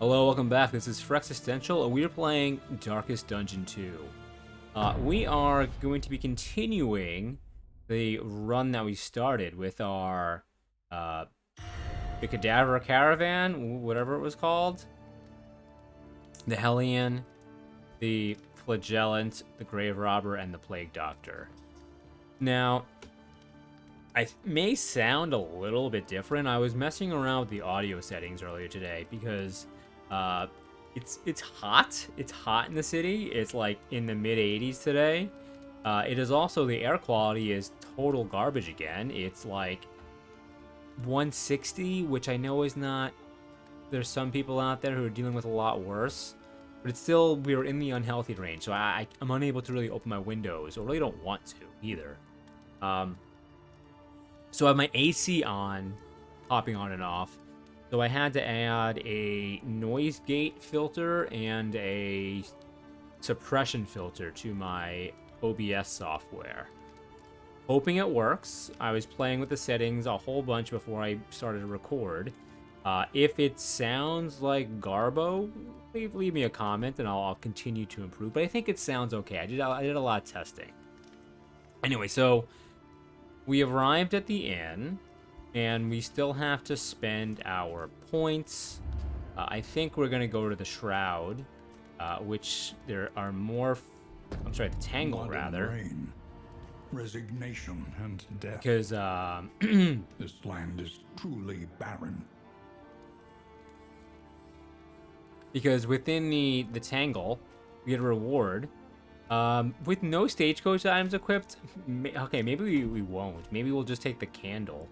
Hello, welcome back. This is Frexistential, and we are playing Darkest Dungeon 2. We are going to be continuing the run that we started with our, the Cadaver Caravan, whatever it was called. The Hellion, the Flagellant, the Grave Robber, and the Plague Doctor. Now, I may sound a little bit different. I was messing around with the audio settings earlier today because it's hot. It's hot in the city. It's like in the mid 80s today. It is also, the air quality is total garbage again. It's like 160, which I know is not. There's some people out there who are dealing with a lot worse, but it's still, we're in the unhealthy range. So I'm unable to really open my windows, or really don't want to either. So I have my AC on, popping on and off. So I had to add a noise gate filter and a suppression filter to my OBS software. Hoping it works. I was playing with the settings a whole bunch before I started to record. If it sounds like Garbo, leave me a comment and I'll continue to improve. But I think it sounds okay. I did a lot of testing. Anyway, so we arrived at the inn. And we still have to spend our points. I think we're going to go to the Shroud, which there are more... I'm sorry, the Tangle, rather. Rain, resignation, and death. Because, This land is truly barren. Because within the Tangle, we get a reward. With no stagecoach items equipped, okay, maybe we won't. Maybe we'll just take the candle.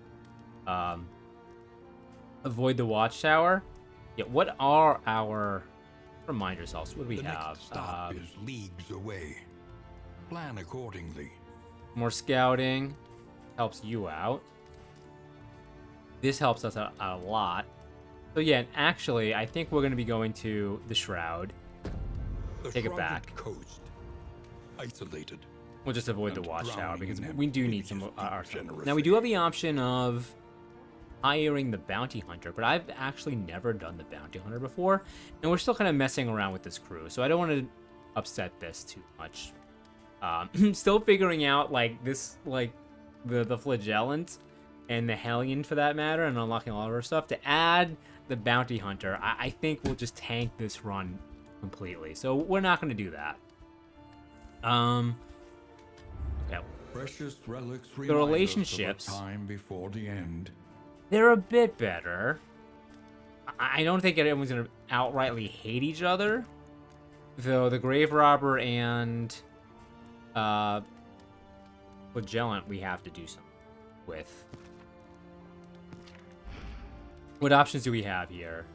Avoid the watchtower. Yeah, what are our... Remind yourselves, what do we The have? next stop is leagues away. Plan accordingly. More scouting. Helps you out. This helps us out a lot. So yeah, actually, I think we're going to be going to the Shroud. Take it back. Coast, isolated. We'll just avoid the And watchtower because drowning in we do need envious some... Now, we degeneracy. do have the option of hiring the bounty hunter, but I've actually never done the bounty hunter before, and we're still kind of messing around with this crew, so I don't want to upset this too much. Still figuring out like this, like the Flagellant and the Hellion for that matter, and unlocking all of our stuff. To add the bounty hunter, I think we'll just tank this run completely, so we're not going to do that. Okay. Precious relics The relationships, time before the end. they're a bit better. I don't think everyone's gonna outrightly hate each other, though. The Grave Robber and Flagellant we have to do something with. What options do we have here?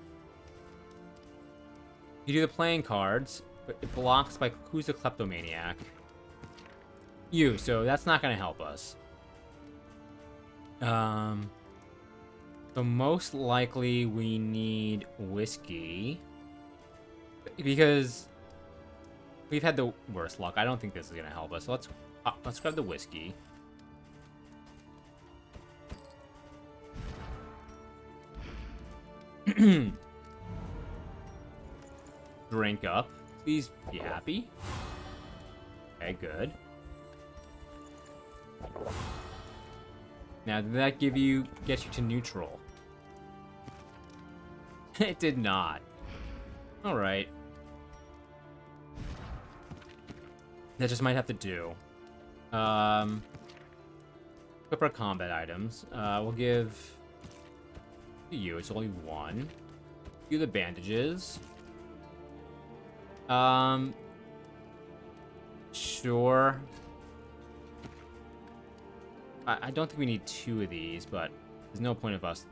You do the playing cards, but it blocks by who's the kleptomaniac? You, so that's not gonna help us. So most likely we need whiskey, because we've had the worst luck. I don't think this is gonna help us. So let's grab the whiskey. Drink up. Please be happy. Okay, good. Now, did that get you to neutral? It did not. Alright. That just might have to do. Equip our combat items. We'll give to you, it's only one. Do the bandages. Sure. I don't think we need two of these, but there's no point of us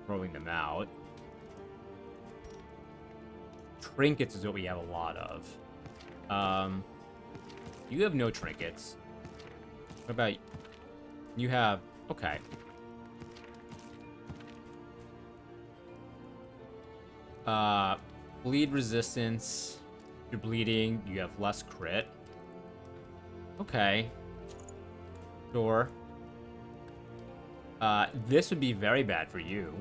throwing them out. Trinkets is what we have a lot of. You have no trinkets. What about you? Have... Okay. Bleed resistance. If you're bleeding, you have less crit. Okay. Sure. This would be very bad for you.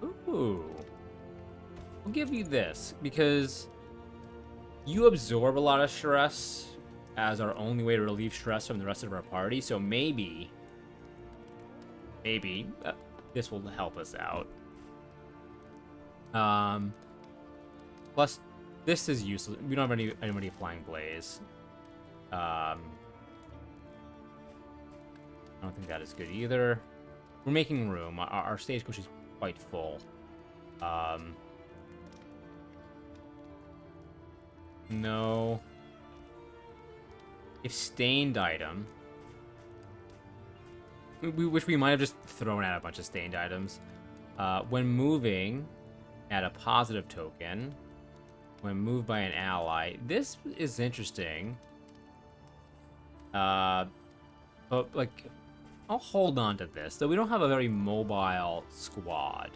Ooh. I'll give you this, because you absorb a lot of stress as our only way to relieve stress from the rest of our party, so maybe this will help us out. Plus, this is useless. We don't have anybody applying blaze. I don't think that is good either. We're making room. Our stagecoach is quite full. No. If stained item, which we might have just thrown out a bunch of stained items. When moving, add a positive token. When moved by an ally, this is interesting. But like, I'll hold on to this, though we don't have a very mobile squad.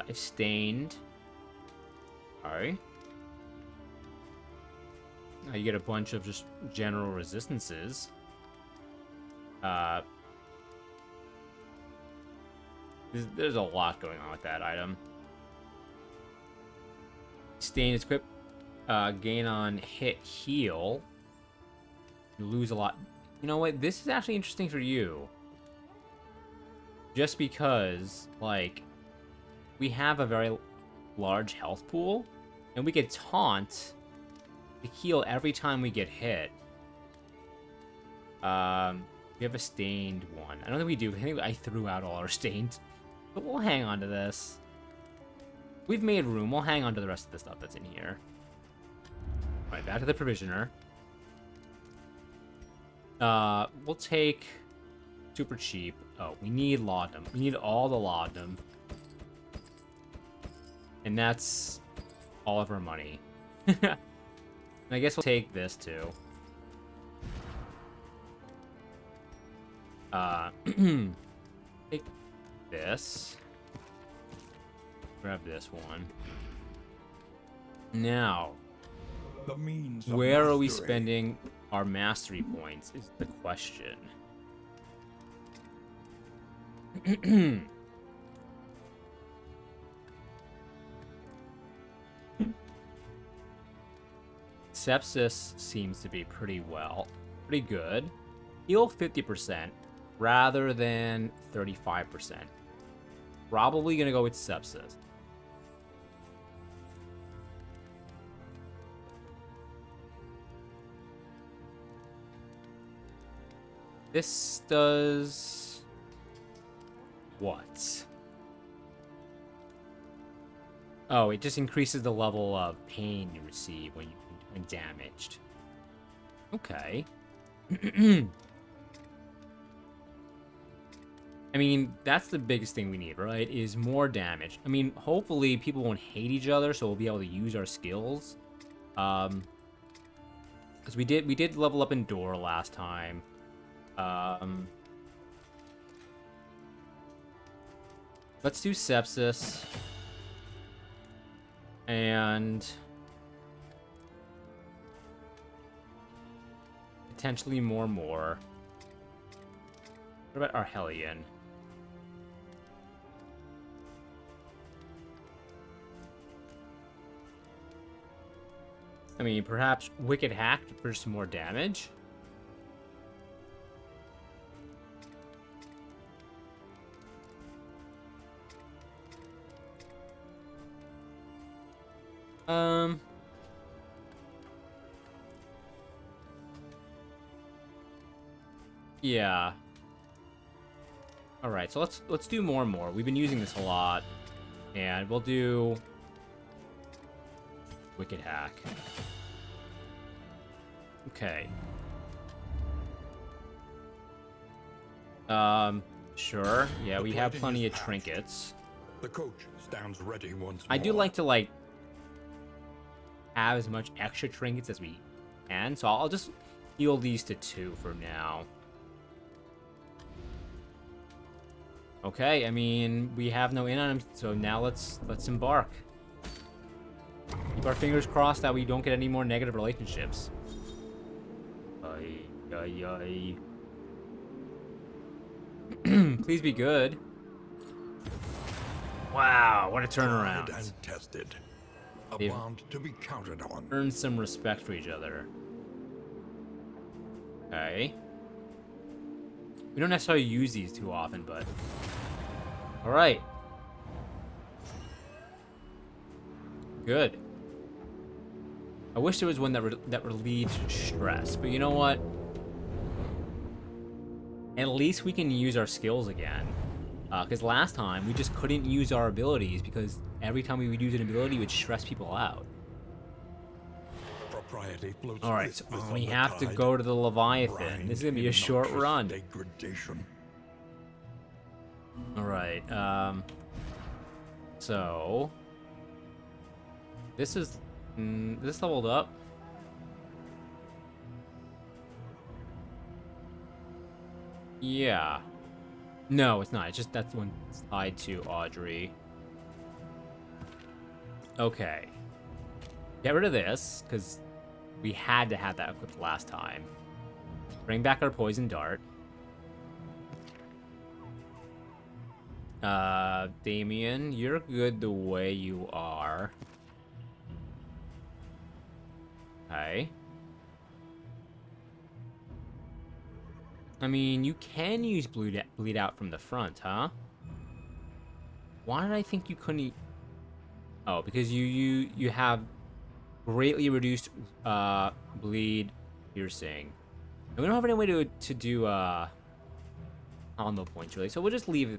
If stained, sorry. You get a bunch of just general resistances. There's a lot going on with that item. Stain is equipped. Gain on hit heal. You lose a lot. You know what? This is actually interesting for you. Just because, like, we have a very large health pool, and we get taunt to heal every time we get hit. We have a stained one. I don't think we do. I think I threw out all our stained. But we'll hang on to this. We've made room. We'll hang on to the rest of the stuff that's in here. Alright, back to the provisioner. We'll take super cheap. Oh, we need laudanum. We need all the laudanum. And that's all of our money. And I guess we'll take this too. Take this. Grab this one. Now, where are we spending our mastery points is the question. Sepsis seems to be pretty good. Heal 50% rather than 35%. Probably gonna go with sepsis. This does what? Oh, it just increases the level of pain you receive when damaged. Okay. I mean, that's the biggest thing we need, right? Is more damage. I mean, hopefully people won't hate each other, so we'll be able to use our skills. Because we did level up Endure last time. Let's do sepsis. And potentially more. What about our Hellion? I mean, perhaps Wicked Hack for some more damage. Yeah. All right, so let's do more and more. We've been using this a lot, and we'll do Wicked Hack. Okay. Sure. Yeah, we have plenty of trinkets. The coach stands ready once more. I do like to, like, have as much extra trinkets as we can, so I'll just heal these to 2 for now. Okay, I mean, we have no in on him, so now let's embark. Keep our fingers crossed that we don't get any more negative relationships. Please be good. Wow, what a Tried turnaround. and tested. A They've- bond to be counted on. Earn some respect for each other. Okay. We don't necessarily use these too often, but... Alright. Good. I wish there was one that relieved stress, but you know what? At least we can use our skills again. Because last time, we just couldn't use our abilities because every time we would use an ability, it would stress people out. Propriety floats Alright, so listless on we the have to tide. go to the Leviathan. Grind This is going to be a in short noxious run. Degradation. Alright, so... This is... this leveled up? Yeah. No, it's not. It's just that's one tied to Audrey. Okay. Get rid of this, because we had to have that equipped last time. Bring back our poison dart. Damien, you're good the way you are. Okay. I mean, you can use bleed out from the front, huh? Why did I think you couldn't? Oh, because you have greatly reduced bleed piercing. And we don't have any way to do combo points really, so we'll just leave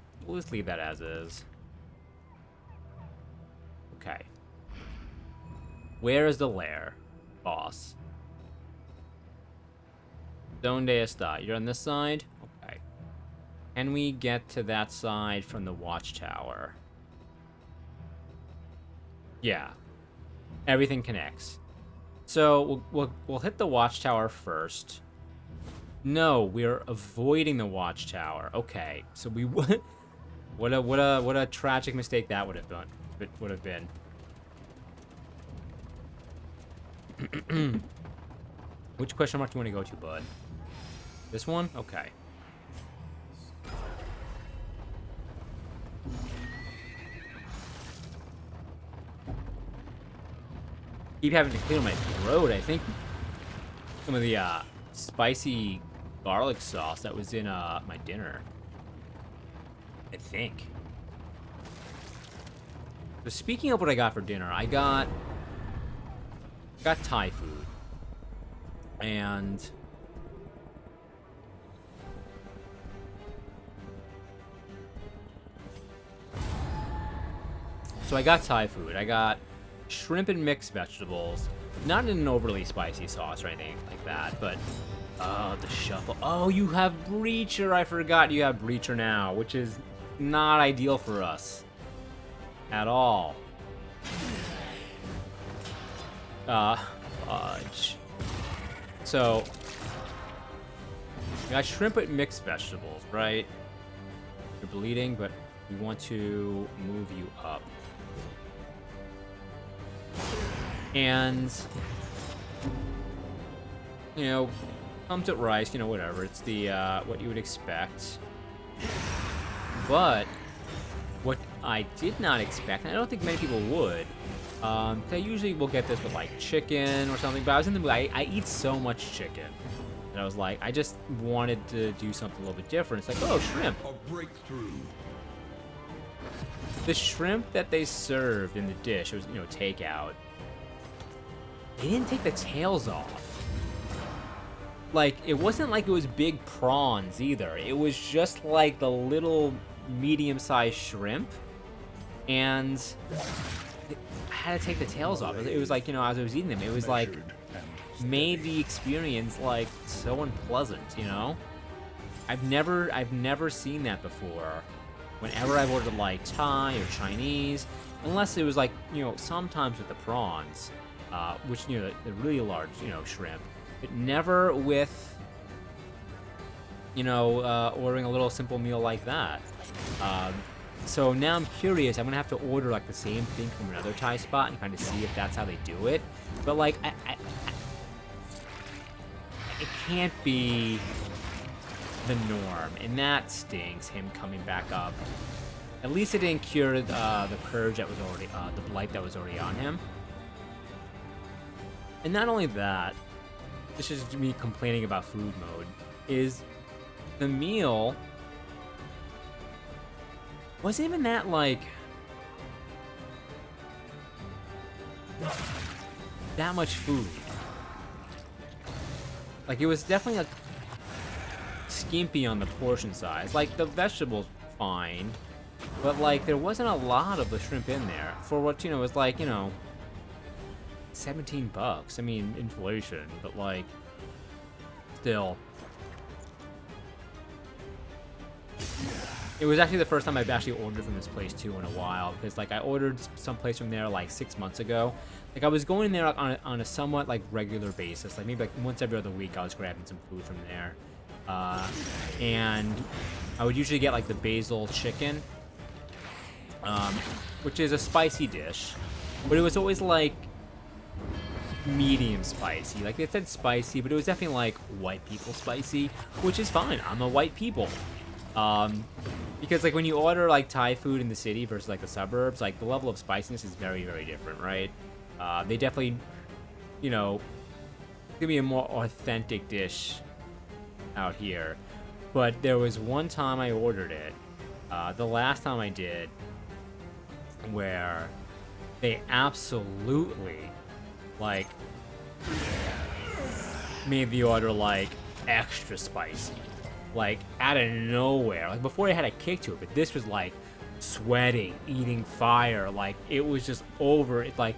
that as is. Okay. Where is the lair, boss? Donde está? You're on this side? Okay. Can we get to that side from the watchtower? Yeah. Everything connects. So we'll hit the watchtower first. No, we're avoiding the watchtower. Okay. So we would what a tragic mistake that would have been. Which question mark do you want to go to, bud? This one? Okay. Keep having to clear my throat. I think some of the spicy garlic sauce that was in my dinner. I think. So speaking of what I got for dinner, I got Thai food. And so I got Thai food. I got shrimp and mixed vegetables. Not in an overly spicy sauce or anything like that, but the shuffle. Oh, you have Breacher. I forgot you have Breacher now, which is not ideal for us at all. Fudge. So, I got shrimp with mixed vegetables, right? You're bleeding, but we want to move you up. And, you know, pumped at rice, you know, whatever. It's the, what you would expect. But, what I did not expect, and I don't think many people would, I usually will get this with like chicken or something, but I was in the mood. I eat so much chicken that I was like, I just wanted to do something a little bit different. It's like, oh, shrimp. A breakthrough. The shrimp that they served in the dish, it was, you know, takeout. They didn't take the tails off. Like, it wasn't like it was big prawns either. It was just like the little medium-sized shrimp. And I had to take the tails off. It was like, you know, as I was eating them, it was like, made the experience like so unpleasant, you know? I've never seen that before. Whenever I've ordered like Thai or Chinese, unless it was like, you know, sometimes with the prawns, which, you know, the really large, you know, shrimp, but never with, you know, ordering a little simple meal like that. So now I'm curious. I'm gonna have to order like the same thing from another Thai spot and kind of see if that's how they do it. But like, it can't be the norm, and that stinks. Him coming back up. At least it didn't cure the purge that was already, the blight that was already on him. And not only that, this is me complaining about food mode, is the meal wasn't even that, like, that much food. Like, it was definitely, like, skimpy on the portion size. Like, the vegetables, fine. But, like, there wasn't a lot of the shrimp in there. For what, you know, was like, you know, $17. I mean, inflation, but, like, still. It was actually the first time I've actually ordered from this place, too, in a while. Because, like, I ordered someplace from there, like, 6 months ago. Like, I was going there like, on a somewhat, like, regular basis. Like, maybe, like, once every other week I was grabbing some food from there. And I would usually get, like, the basil chicken. Which is a spicy dish. But it was always, like, medium spicy. Like, they said spicy, but it was definitely, like, white people spicy. Which is fine. I'm a white people. Because, like, when you order, like, Thai food in the city versus, like, the suburbs, like, the level of spiciness is very, very different, right? They definitely, you know, give me a more authentic dish out here. But there was one time I ordered it, the last time I did, where they absolutely, like, made the order, like, extra spicy. Like, out of nowhere. Like, before I had a kick to it, but this was, like, sweating, eating fire. Like, it was just over. It's, like,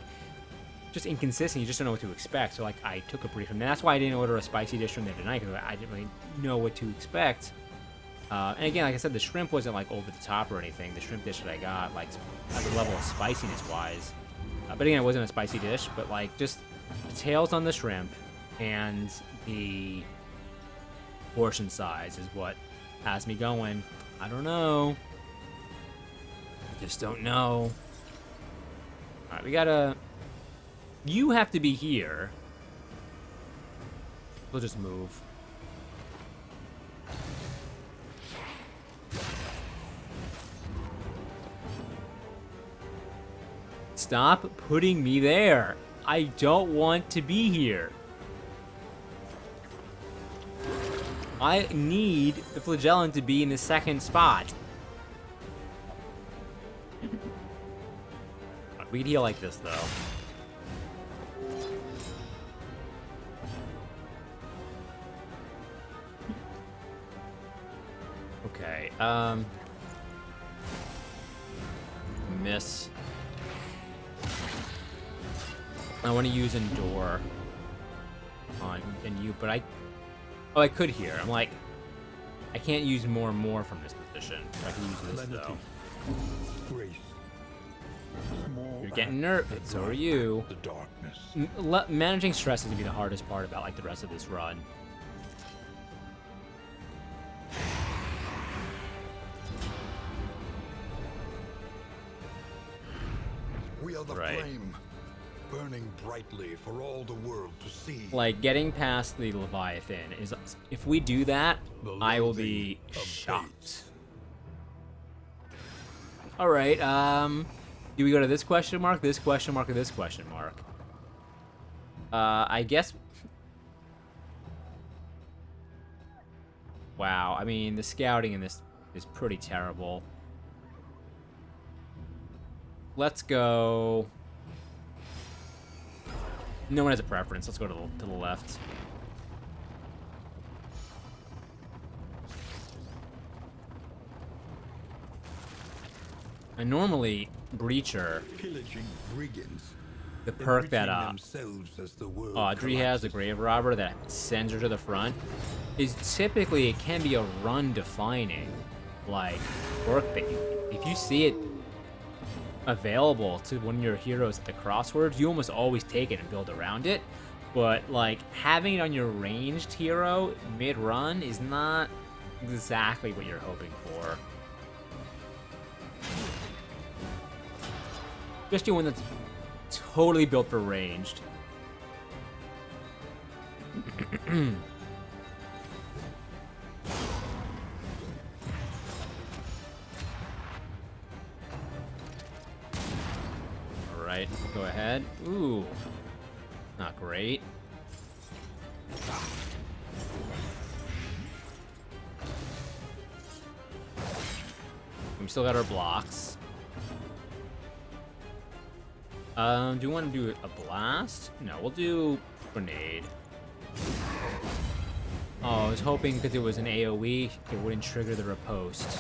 just inconsistent. You just don't know what to expect. So, like, I took a brief. And that's why I didn't order a spicy dish from there tonight, because I didn't really know what to expect. And again, like I said, the shrimp wasn't, like, over the top or anything. The shrimp dish that I got, like, at the level of spiciness-wise. But again, it wasn't a spicy dish, but, like, just the tails on the shrimp and the portion size is what has me going. I don't know. I just don't know. Alright, we gotta... You have to be here. We'll just move. Stop putting me there. I don't want to be here. I need the Flagellant to be in the second spot. We can heal like this, though. Okay, miss. I want to use Endure on you, but oh, I could here. I'm like, I can't use more and more from this position. I can use this, though. Grace. You're getting nervous, so are you. The darkness. Managing stress is going to be the hardest part about, like, the rest of this run. We are the Right. flame, burning brightly for all the world to see. Like, getting past the Leviathan is... If we do that, I will be loathing of shocked. Alright, do we go to this question mark, this question mark, or this question mark? I guess... Wow, I mean, the scouting in this is pretty terrible. Let's go... No one has a preference. Let's go to the left. And normally, Breacher, Pillaging brigands, the perk that enriching themselves as the world Audrey has, the collapses. Grave Robber, that sends her to the front, is typically, it can be a run-defining, like, perk that if you see it available to one of your heroes at the crosswords, you almost always take it and build around it. But, like, having it on your ranged hero mid-run is not exactly what you're hoping for. Especially one that's totally built for ranged. Alright, go ahead. Ooh. Not great. We still got our blocks. Do you want to do a blast? No, we'll do grenade. Oh, I was hoping because it was an AoE, it wouldn't trigger the riposte.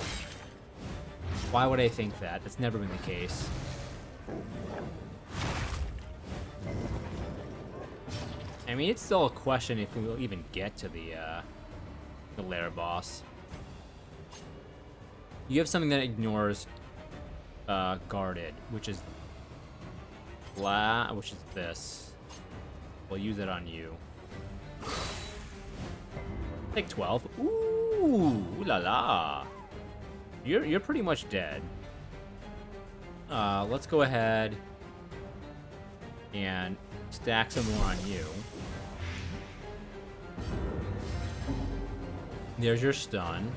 Why would I think that? That's never been the case. I mean, it's still a question if we will even get to the lair boss. You have something that ignores guarded, which is this. We'll use it on you. Take 12. Ooh la la. You're pretty much dead. Let's go ahead and stack some more on you. There's your stun.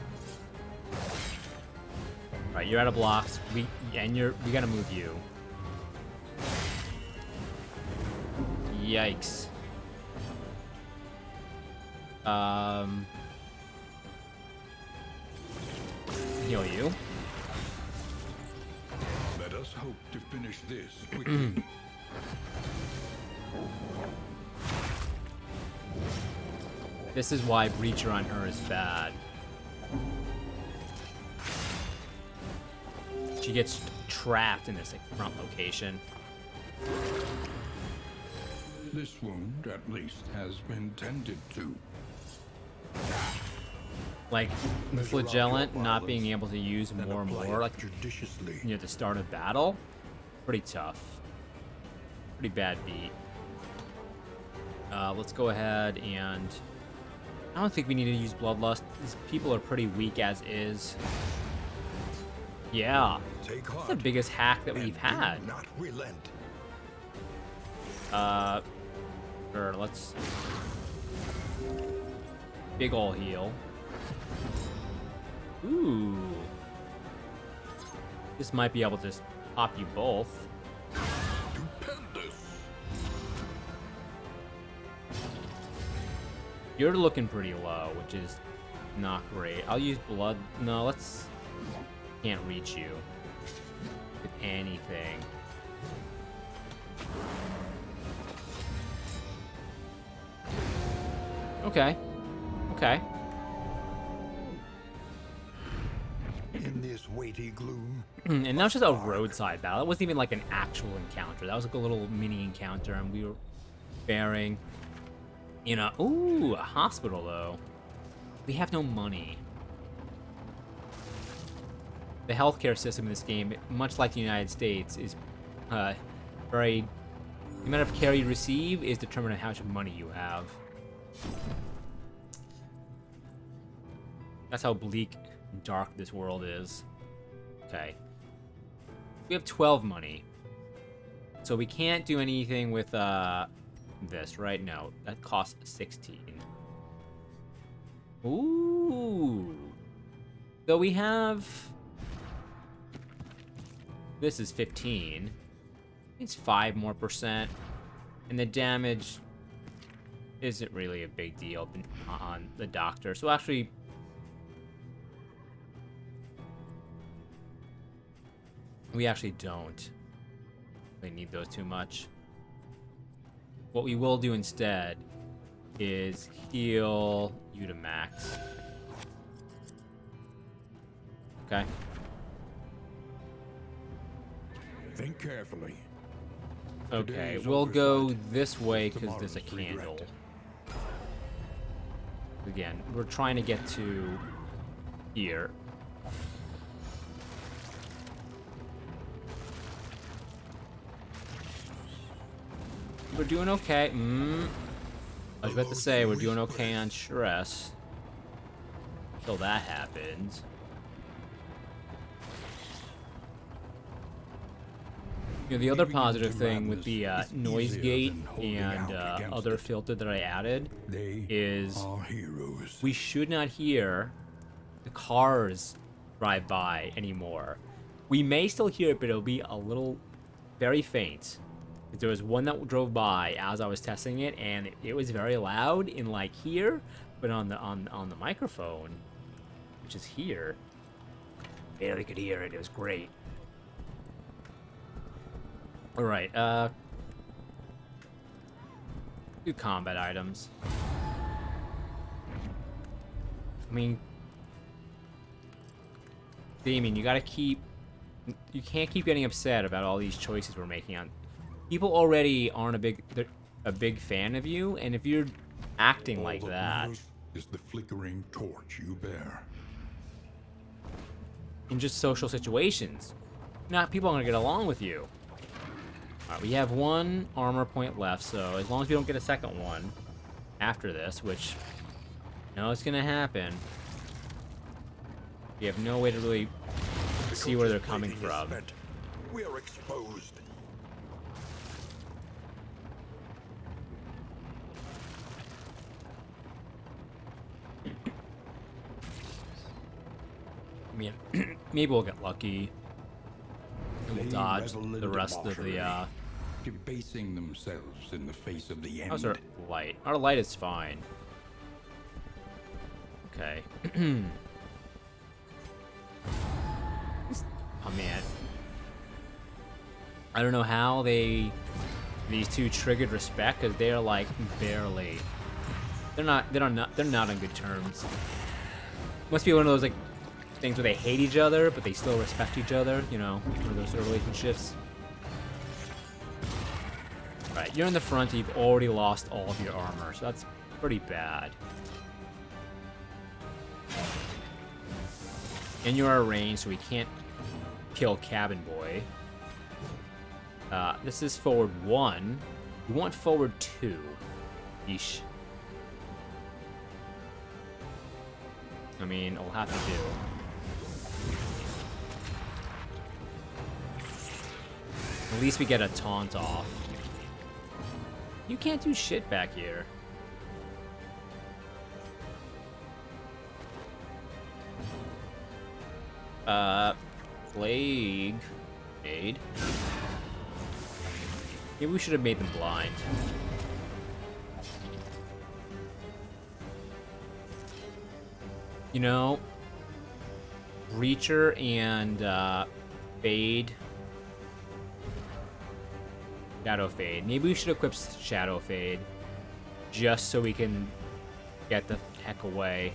Alright, you're out of blocks. We gotta move you. Yikes. Heal you. Let us hope to finish this quickly. This is why Breacher on her is bad. She gets trapped in this like, front location. This wound, at least, has been tended to. Like, the Measure out Flagellant your not being violence, able to use then more and apply more, it like, judiciously. near the start of battle, pretty tough. Pretty bad beat. Let's go ahead and... I don't think we need to use Bloodlust. These people are pretty weak as is. Yeah. Take That's heart, the biggest hack that we've and do had. not relent. Sure, let's... Big ol' heal. Ooh. This might be able to just pop you both. Stupendous. You're looking pretty low, which is not great. I'll use blood. No, let's... Can't reach you with anything. Okay. Okay. In this weighty gloom, And that was just a roadside battle. It wasn't even like an actual encounter. That was like a little mini encounter, and we were bearing, you know... Ooh, a hospital, though. We have no money. The healthcare system in this game, much like the United States, is very... The amount of care you receive is determined on how much money you have. That's how bleak and dark this world is. Okay. We have 12 money. So we can't do anything with this, right? No, that costs 16. Ooh. So we have... This is 15. It's 5% more. And the damage isn't really a big deal on the doctor. So actually... We actually don't really need those too much. What we will do instead is heal you to max. Okay. think carefully. Okay, Today's we'll go oversight, this way because there's a tomorrow's candle. regret. Again, we're trying to get to here. We're doing okay. I was about to say we're doing okay on stress. Until that happens. You know, the other positive thing with the noise gate and other filter that I added is heroes. we should not hear the cars drive by anymore. We may still hear it, but it'll be a little very faint. There was one that drove by as I was testing it, and it was very loud in like here, but on the microphone, which is here, barely could hear it. It was great. All right, do combat items. I mean, Damien, you can't keep getting upset about all these choices we're making on. People already aren't a big fan of you, and if you're acting like that is the flickering torch you bear. in just social situations, not people aren't gonna get along with you. All right, we have one armor point left, so as long as we don't get a second one after this, which I know it's gonna happen, we have no way to really see where they're coming from. We are exposed. I mean, maybe we'll get lucky and we'll dodge the rest of the, debasing themselves in the face of the end. how's our light? Our light is fine. Okay. Oh, man. I don't know how these two triggered respect, because they're, like, barely... They're not on good terms. Must be one of those, like, things where they hate each other, but they still respect each other, you know, one of those sort of relationships. Right, you're in the front, you've already lost all of your armor, so that's pretty bad. And you are at range, so we can't kill Cabin Boy. This is forward 1. We want forward 2. Yeesh. I mean, I'll have to do. At least we get a taunt off. You can't do shit back here. Plague made. Maybe we should have made them blind. You know, Breacher and Fade. Shadow Fade. Maybe we should equip Shadow Fade just so we can get the heck away.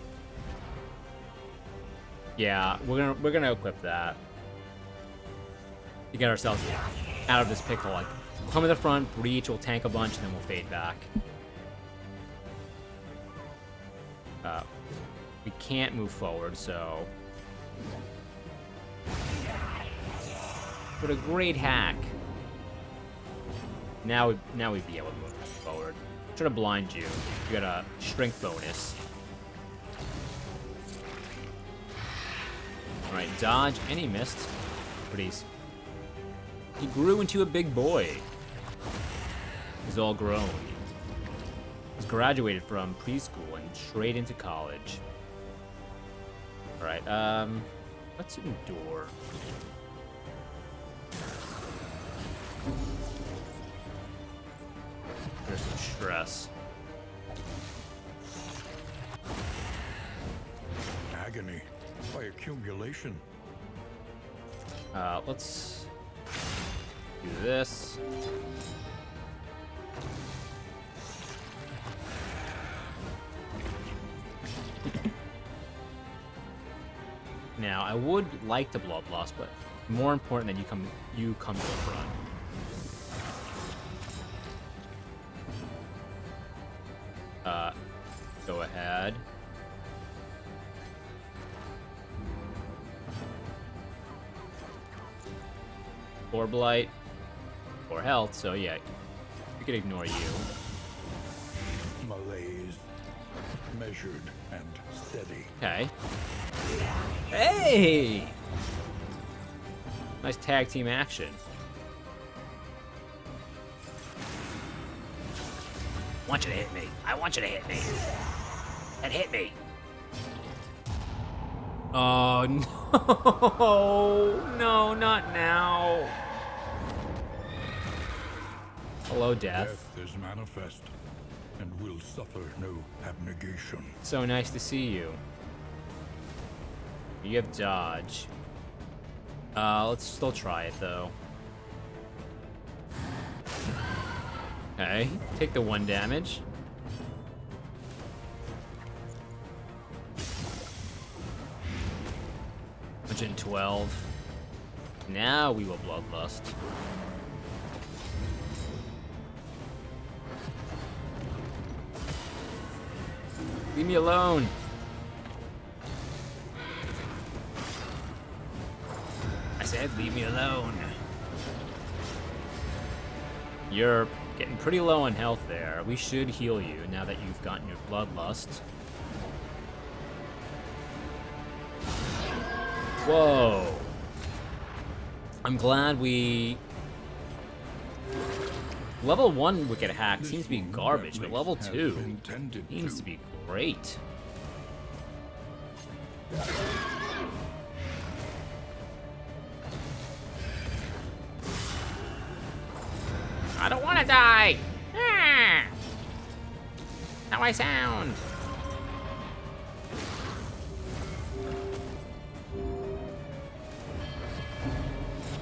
Yeah, we're gonna equip that to get ourselves out of this pickle. Like, come to the front, breach, we'll tank a bunch, and then we'll fade back. We can't move forward, so. But a great hack. Now we'd be able to move forward. I'm trying to blind you. You got a strength bonus. Alright, dodge, and he missed. But he grew into a big boy. He's all grown. He's graduated from preschool and straight into college. Alright, let's endure. There's some stress. Agony by accumulation. Let's do this. Now, I would like the blood loss, but more important that you come to the front. Go ahead. Or blight, or health, so yeah, we could ignore you. Malaise, measured and steady. Okay. Hey! Nice tag team action. I want you to hit me. I want you to hit me. And hit me. Oh, no. No, not now. Hello, death. Death is manifest, and will suffer no abnegation. So nice to see you. You have dodge. Let's still try it, though. Okay, take the 1 damage. $112. Now we will bloodlust. Leave me alone. I said leave me alone. You're getting pretty low on health there. We should heal you now that you've gotten your bloodlust. Whoa. I'm glad we... Level 1 Wicked Hack seems to be garbage, but level 2 seems to be great. I don't want to die! Ah! How I sound!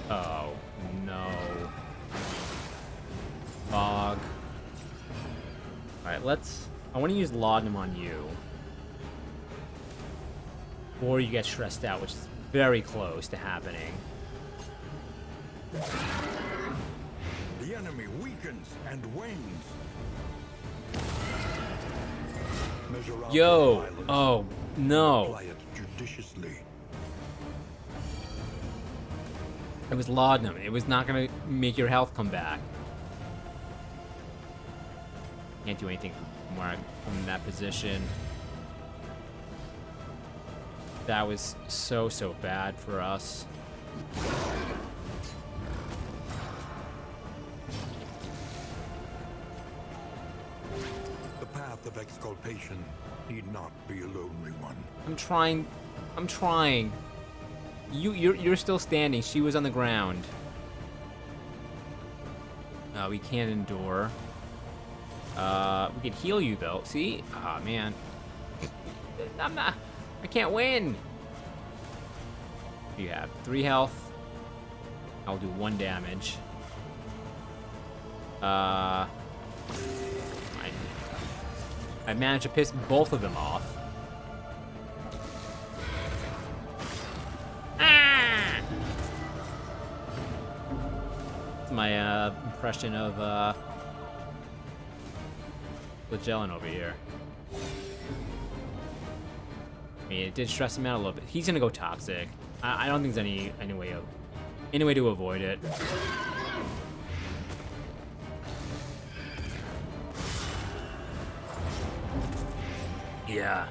Oh, no. Fog. Alright, I want to use Laudanum on you. Or you get stressed out, which is very close to happening. The enemy weakens and wanes. Measure out Yo! the violence, Oh, no. apply it judiciously. It was Laudanum. It was not going to make your health come back. Can't do anything from where I'm in that position. That was so bad for us. The path of exculpation need not be a lonely one. I'm trying. You're still standing. She was on the ground. We can't endure. We can heal you though. See? Ah, man. I can't win. You have 3 health. I'll do 1 damage. I managed to piss both of them off. Ah! That's my impression of Flagellant over here. I mean, it did stress him out a little bit. He's gonna go toxic. I don't think there's any way to avoid it. Yeah.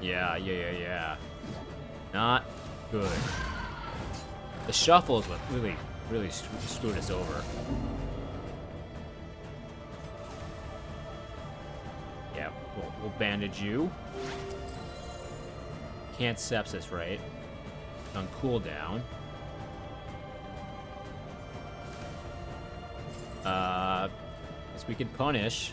Yeah. Not good. The shuffle is what really screwed us over. Yeah, we'll bandage you. Can't sepsis, right? On cooldown. Guess we could punish.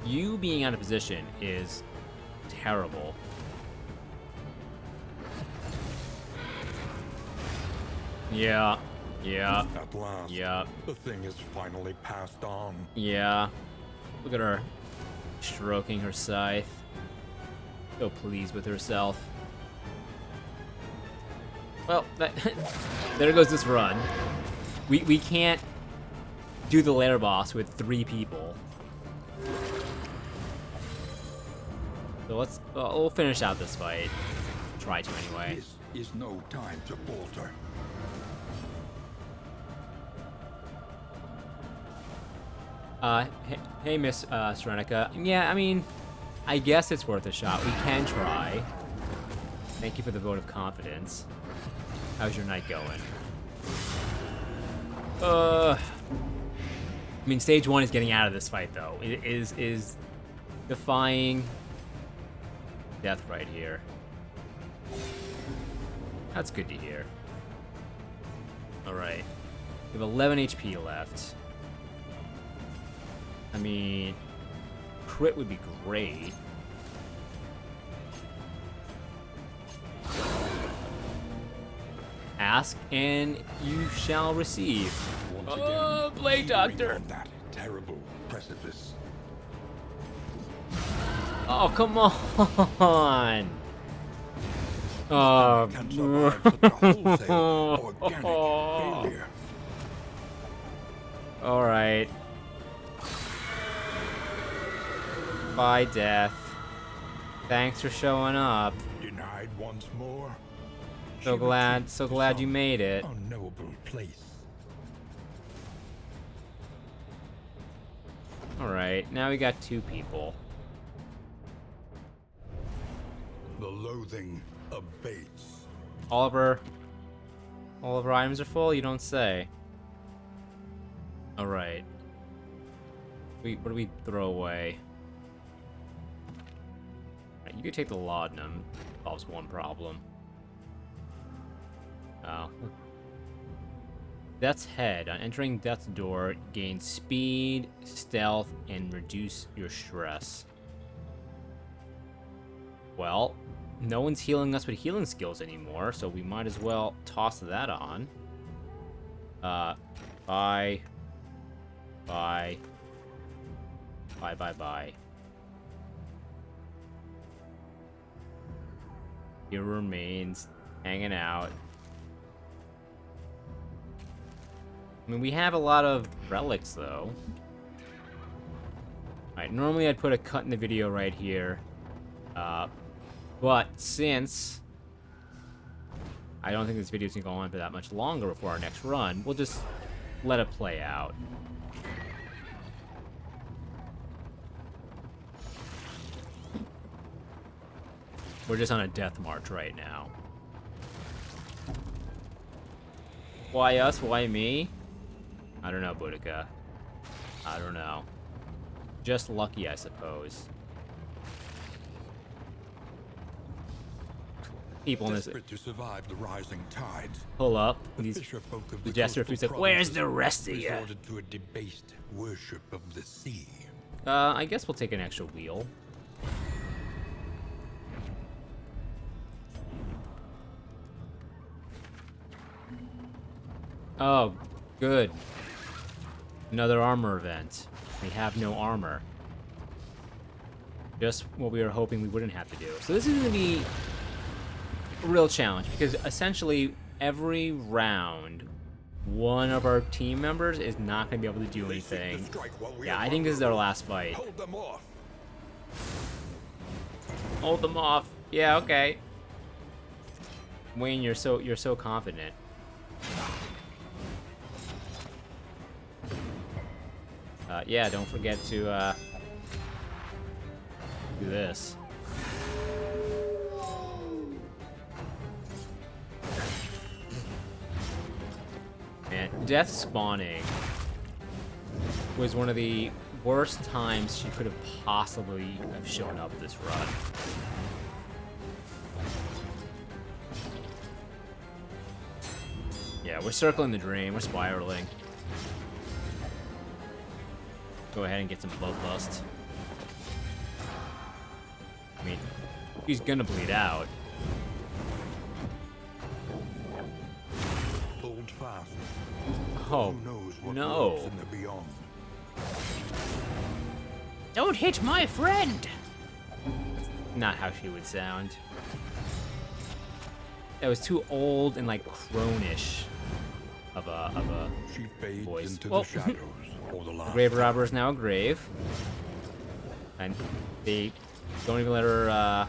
You being out of position is terrible. Yeah. At last, Yeah. the thing is finally passed on. Yeah. Look at her stroking her scythe. So pleased with herself. Well, there goes this run. We can't do the lair boss with 3 people. So we'll finish out this fight. Try to anyway. This is no time to falter. Hey, Miss Serenica. Yeah, I mean, I guess it's worth a shot. We can try. Thank you for the vote of confidence. How's your night going? I mean, stage 1 is getting out of this fight, though. It is defying death right here. That's good to hear. Alright. We have 11 HP left. I mean, crit would be great. Ask and you shall receive. Once Oh, again, Blade Doctor! on that terrible precipice. Oh, come on! Can survive such a wholesale organic failure. Alright. Bye, Death. Thanks for showing up. Denied once more. So glad you made it. Unknowable place. Alright, now we got 2 people. The loathing abates. All of our items are full? You don't say. Alright. What do we throw away? Right, you could take the laudanum. Solves one problem. Oh. Death's Head. On entering Death's Door, gain speed, stealth, and reduce your stress. Well, no one's healing us with healing skills anymore, so we might as well toss that on. Bye. Bye. Bye, bye, bye. Here remains, hanging out. I mean, we have a lot of relics, though. Alright, normally I'd put a cut in the video right here. But since I don't think this video's gonna go on for that much longer before our next run, we'll just let it play out. We're just on a death march right now. Why us? Why me? I don't know, Boudica. I don't know. Just lucky, I suppose. People in this Desperate to survive the rising tides. pull up. The These fisherfolk of the the jester coastal who's like, "Where's provinces the rest of you?" resorted to a debased worship of the sea. I guess we'll take an extra wheel. Oh, good. Another armor event. We have no armor. Just what we were hoping we wouldn't have to do. So this is going to be a real challenge, because essentially every round, one of our team members is not going to be able to do anything. Yeah, I think this is our last fight. Hold them off. Hold them off. Yeah, okay. Wayne, you're so confident. Yeah, don't forget to do this. Man, death spawning was one of the worst times she could have possibly have shown up this run. Yeah, we're circling the drain, we're spiraling. Go ahead and get some bloodlust. I mean, he's gonna bleed out. Hold fast. Oh, Who knows what no. lurks in the beyond? Don't hit my friend! That's not how she would sound. That was too old and like cronish of a She fades voice. into Well, the shadows. Or the the last grave robber is now a grave. And they don't even let her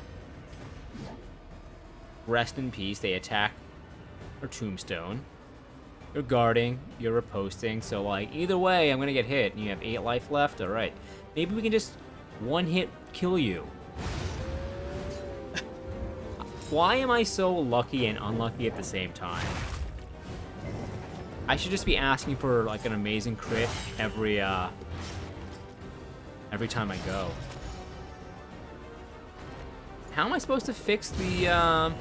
rest in peace. They attack her tombstone. You're guarding, you're riposting, so like either way I'm gonna get hit and you have 8 life left. Alright. Maybe we can just one hit kill you. Why am I so lucky and unlucky at the same time? I should just be asking for like an amazing crit every time I go. How am I supposed to fix the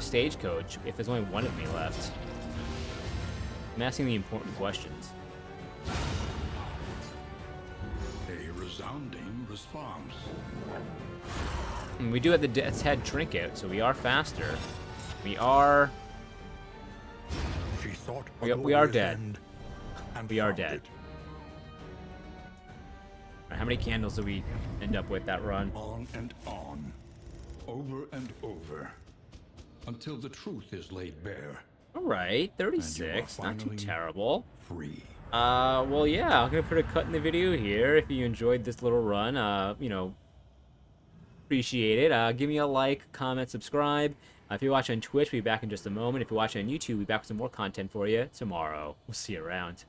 stagecoach if there's only one of me left? I'm asking the important questions. A resounding response. And we do have the Death's Head trinket, so we are faster. We are... She sought We are dead. And We are found dead. it. Alright, how many candles do we end up with that run? On and on, over and over, until the truth is laid bare. Alright, And you are 36. Not too finally terrible. Free. Well, yeah, I'm gonna put a cut in the video here. If you enjoyed this little run, you know, appreciate it. Give me a like, comment, subscribe. If you're watching on Twitch, we'll be back in just a moment. If you're watching on YouTube, we'll be back with some more content for you tomorrow. We'll see you around.